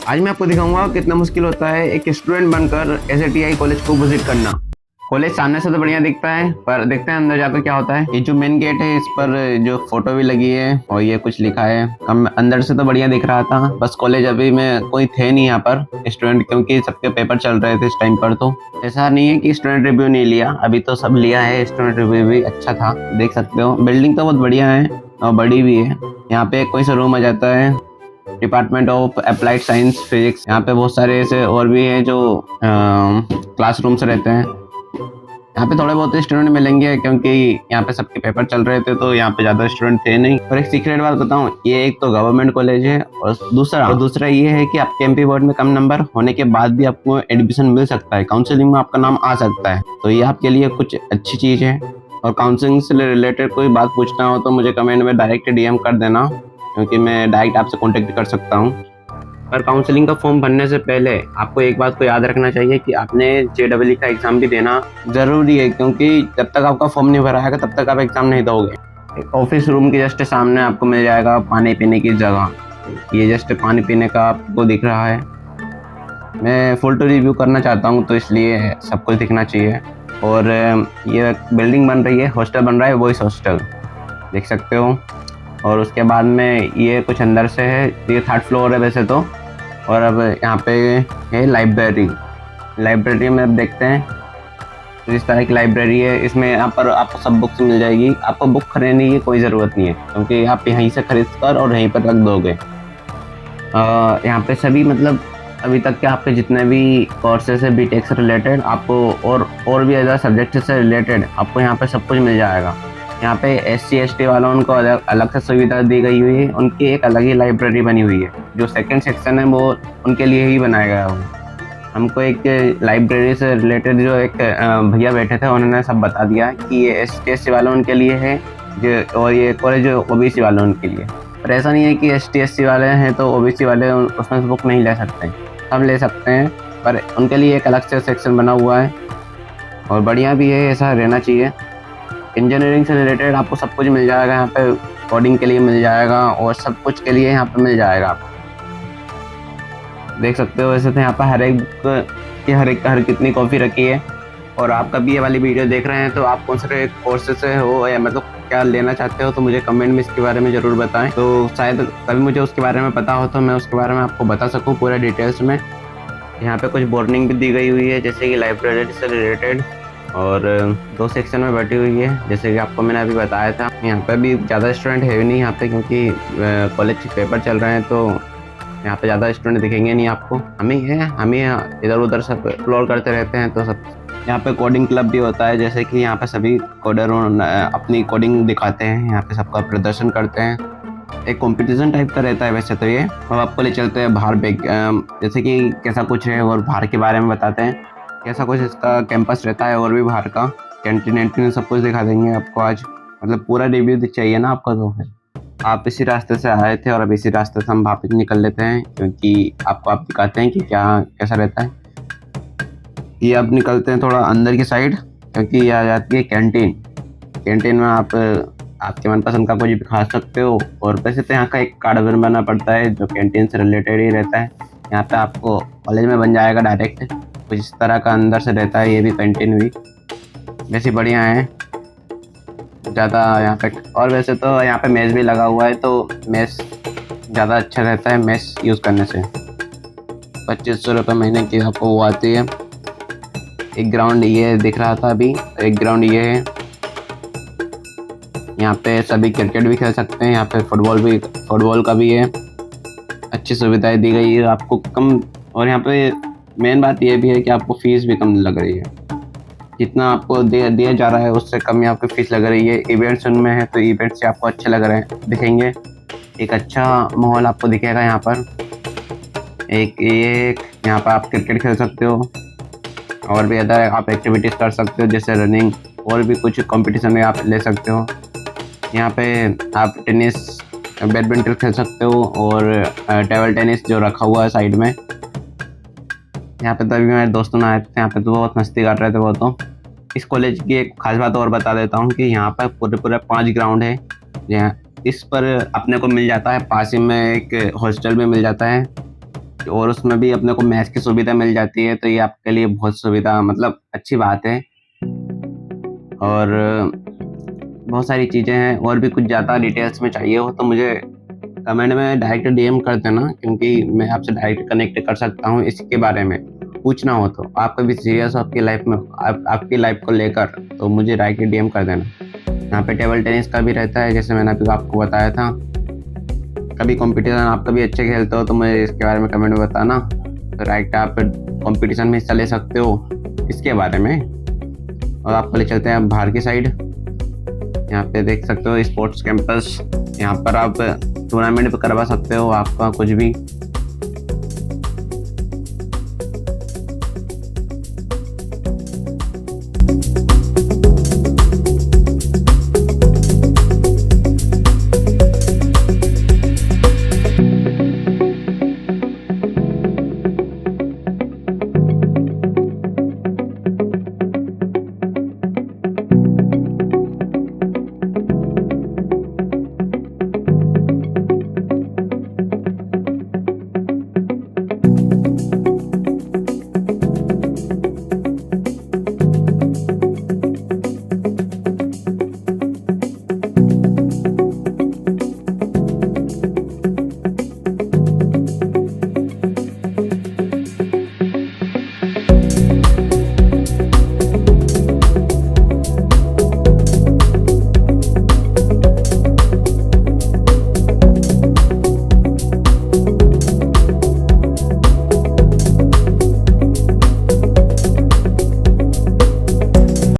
आज मैं आपको दिखाऊंगा कितना मुश्किल होता है एक स्टूडेंट बनकर SATI कॉलेज को विजिट करना। कॉलेज सामने से तो बढ़िया दिखता है, पर देखते हैं अंदर जाकर क्या होता है। ये जो मेन गेट है इस पर जो फोटो भी लगी है और ये कुछ लिखा है। हम अंदर से तो बढ़िया दिख रहा था, बस कॉलेज अभी में कोई थे नहीं यहाँ पर स्टूडेंट, क्योंकि सबके पेपर चल रहे थे इस टाइम पर। तो ऐसा नहीं है कि स्टूडेंट रिव्यू नहीं लिया, अभी तो सब लिया है। स्टूडेंट रिव्यू भी अच्छा था, देख सकते हो। बिल्डिंग तो बहुत बढ़िया है और बड़ी भी है। यहाँ पे कोई सा रूम आ जाता है, department of applied science physics. यहाँ पे बहुत सारे ऐसे और भी हैं जो क्लासरूम्स रहते हैं। यहाँ पे थोड़े बहुत स्टूडेंट मिलेंगे क्योंकि यहाँ पे सबके पेपर चल रहे थे, तो यहाँ पे ज़्यादा स्टूडेंट थे नहीं। और एक सीक्रेट बात बताऊँ, ये एक तो गवर्नमेंट कॉलेज है और दूसरा ये है कि आपके MP बोर्ड में कम नंबर होने के बाद भी आपको एडमिशन मिल सकता है, काउंसलिंग में आपका नाम आ सकता है। तो ये आपके लिए कुछ अच्छी चीज़ है। और काउंसलिंग से रिलेटेड कोई बात पूछना हो तो मुझे कमेंट में डायरेक्ट DM कर देना, क्योंकि मैं डायरेक्ट आपसे कॉन्टेक्ट कर सकता हूँ। पर काउंसलिंग का फॉर्म भरने से पहले आपको एक बात को याद रखना चाहिए कि आपने JEE का एग्ज़ाम भी देना ज़रूरी है, क्योंकि जब तक आपका फॉर्म नहीं भरा है तब तक आप एग्ज़ाम नहीं दोगे। ऑफिस रूम के जस्ट सामने आपको मिल जाएगा पानी पीने की जगह। ये जस्ट पानी पीने का आपको दिख रहा है। मैं फुल टू रिव्यू करना चाहता हूँ, तो इसलिए सब कुछ दिखना चाहिए। और ये बिल्डिंग बन रही है, हॉस्टल बन रहा है, वॉइस हॉस्टल, देख सकते हो। और उसके बाद में ये कुछ अंदर से है, ये 3rd फ्लोर है वैसे तो। और अब यहाँ पे है लाइब्रेरी में अब देखते हैं। तो इस तरह की लाइब्रेरी है, इसमें यहाँ पर आपको सब बुक्स मिल जाएगी। आपको बुक खरीदने की कोई ज़रूरत नहीं है, क्योंकि आप यहीं से खरीद कर और यहीं पर रख दोगे। यहाँ पे सभी मतलब अभी तक के आपके जितने भी कोर्सेस है BTech से रिलेटेड, आपको और भी ज़्यादा सब्जेक्ट से रिलेटेड आपको यहाँ पे सब कुछ मिल जाएगा। यहाँ पे SC ST वालों उनको अलग से सुविधा दी गई हुई है, उनकी एक अलग ही लाइब्रेरी बनी हुई है। जो सेकंड सेक्शन है वो उनके लिए ही बनाया गया है। हमको एक लाइब्रेरी से रिलेटेड जो एक भैया बैठे थे, उन्होंने सब बता दिया कि ये ST SC वालों उनके लिए है जो, और ये कॉलेज OBC वालों उनके लिए। पर ऐसा नहीं है कि ST SC वाले हैं तो OBC वाले उसमें से बुक नहीं ले सकते, सब ले सकते हैं, पर उनके लिए एक अलग से सेक्शन बना हुआ है। और बढ़िया भी है, ऐसा रहना चाहिए। इंजीनियरिंग से रिलेटेड आपको सब कुछ मिल जाएगा यहाँ पे, कोडिंग के लिए मिल जाएगा और सब कुछ के लिए यहाँ पे मिल जाएगा आपको, देख सकते हो। वैसे तो यहाँ पर हर एक बुक की हर कितनी कॉपी रखी है। और आप कभी ये वाली वीडियो देख रहे हैं तो आप कौन से कोर्स से हो या मतलब क्या लेना चाहते हो, तो मुझे कमेंट में इसके बारे में ज़रूर बताएं, तो शायद कभी मुझे उसके बारे में पता हो तो मैं उसके बारे में आपको बता सकूँ पूरा डिटेल्स में। यहाँ पे कुछ वार्निंग भी दी गई हुई है, जैसे कि लाइब्रेरी से रिलेटेड, और 2 सेक्शन में बैठी हुई है, जैसे कि आपको मैंने अभी बताया था। यहाँ पे भी ज़्यादा स्टूडेंट है नहीं यहाँ पे, क्योंकि कॉलेज के पेपर चल रहे हैं, तो यहाँ पे ज़्यादा स्टूडेंट दिखेंगे नहीं आपको। हम ही इधर उधर सब एक्सप्लोर करते रहते हैं। तो सब यहाँ पे कोडिंग क्लब भी होता है, जैसे कि यहाँ पे सभी कोडर अपनी कोडिंग दिखाते हैं, यहाँ पे सबका प्रदर्शन करते हैं। एक कंपटीशन टाइप का रहता है वैसे तो ये। अब आपको ले चलते हैं बाहर, जैसे कि कैसा कुछ है और बाहर के बारे में बताते हैं, कैसा कुछ इसका कैंपस रहता है और भी बाहर का कैंटीन सब कुछ दिखा देंगे आपको आज। मतलब पूरा रिव्यू चाहिए ना आपको, तो फिर आप इसी रास्ते से आए थे और अब इसी रास्ते से हम वापस निकल लेते हैं, क्योंकि आपको आप दिखाते हैं कि क्या कैसा रहता है। ये अब निकलते हैं थोड़ा अंदर की साइड, क्योंकि ये आ जाती है कैंटीन में आप आपके मनपसंद का कुछ भी खा सकते हो। और वैसे तो यहाँ का एक कार्ड बनवाना पड़ता है जो कैंटीन से रिलेटेड ही रहता है। यहाँ पे आपको कॉलेज में बन जाएगा डायरेक्ट, कुछ इस तरह का अंदर से रहता है। ये भी कैंटीन भी वैसे बढ़िया है ज़्यादा यहाँ पे। और वैसे तो यहाँ पे मेस भी लगा हुआ है, तो मेस ज़्यादा अच्छा रहता है मेस यूज़ करने से। 2500 रुपये महीने की आपको वो आती है। एक ग्राउंड ये दिख रहा था अभी, एक ग्राउंड ये है। यहाँ पे सभी क्रिकेट भी खेल सकते हैं, यहाँ पे फुटबॉल का भी है। अच्छी सुविधाएं दी गई है आपको कम। और यहाँ पे मेन बात ये भी है कि आपको फ़ीस भी कम लग रही है, जितना आपको दिया जा रहा है उससे कम ही आपकी फ़ीस लग रही है। इवेंट्स उनमें है तो इवेंट्स से आपको अच्छे लग रहे हैं दिखेंगे, एक अच्छा माहौल आपको दिखेगा यहाँ पर। यहाँ पर आप क्रिकेट खेल सकते हो और भी अदर आप एक्टिविटीज़ कर सकते हो, जैसे रनिंग, और भी कुछ कंपटीशन में आप ले सकते हो। यहाँ पे आप टेनिस बैडमिंटन खेल सकते हो और टेबल टेनिस जो रखा हुआ है साइड में। यहाँ पे तभी मेरे दोस्तों ने आए थे, यहाँ पे तो बहुत मस्ती कर रहे थे वो तो। इस कॉलेज की एक खास बात और बता देता हूँ कि यहाँ पर पूरे 5 ग्राउंड है। यहाँ इस पर अपने को मिल जाता है, पास ही में एक हॉस्टल भी मिल जाता है। और उसमें भी अपने को मैच की सुविधा मिल जाती है, तो ये आपके लिए बहुत सुविधा मतलब अच्छी बात है। और बहुत सारी चीज़ें हैं, और भी कुछ ज़्यादा डिटेल्स में चाहिए हो तो मुझे कमेंट में डायरेक्ट डीएम कर देना, क्योंकि मैं आपसे डायरेक्ट कनेक्ट कर सकता हूँ इसके बारे में पूछना हो तो। आप कभी सीरियस हो आपकी लाइफ में, आपकी लाइफ को लेकर, तो मुझे डायरेक्ट डीएम कर देना। यहाँ पे टेबल टेनिस का भी रहता है, जैसे मैंने अभी आपको बताया था। कभी कंपटीशन आप कभी अच्छे खेलते हो तो मुझे इसके बारे में कमेंट में बताना, तो डायरेक्ट आप कंपटीशन में हिस्सा ले सकते हो इसके बारे में। और आपको ले चलते हैं बाहर की साइड। यहाँ पे देख सकते हो स्पोर्ट्स कैंपस, यहाँ पर आप टूर्नामेंट भी करवा सकते हो आपका कुछ भी।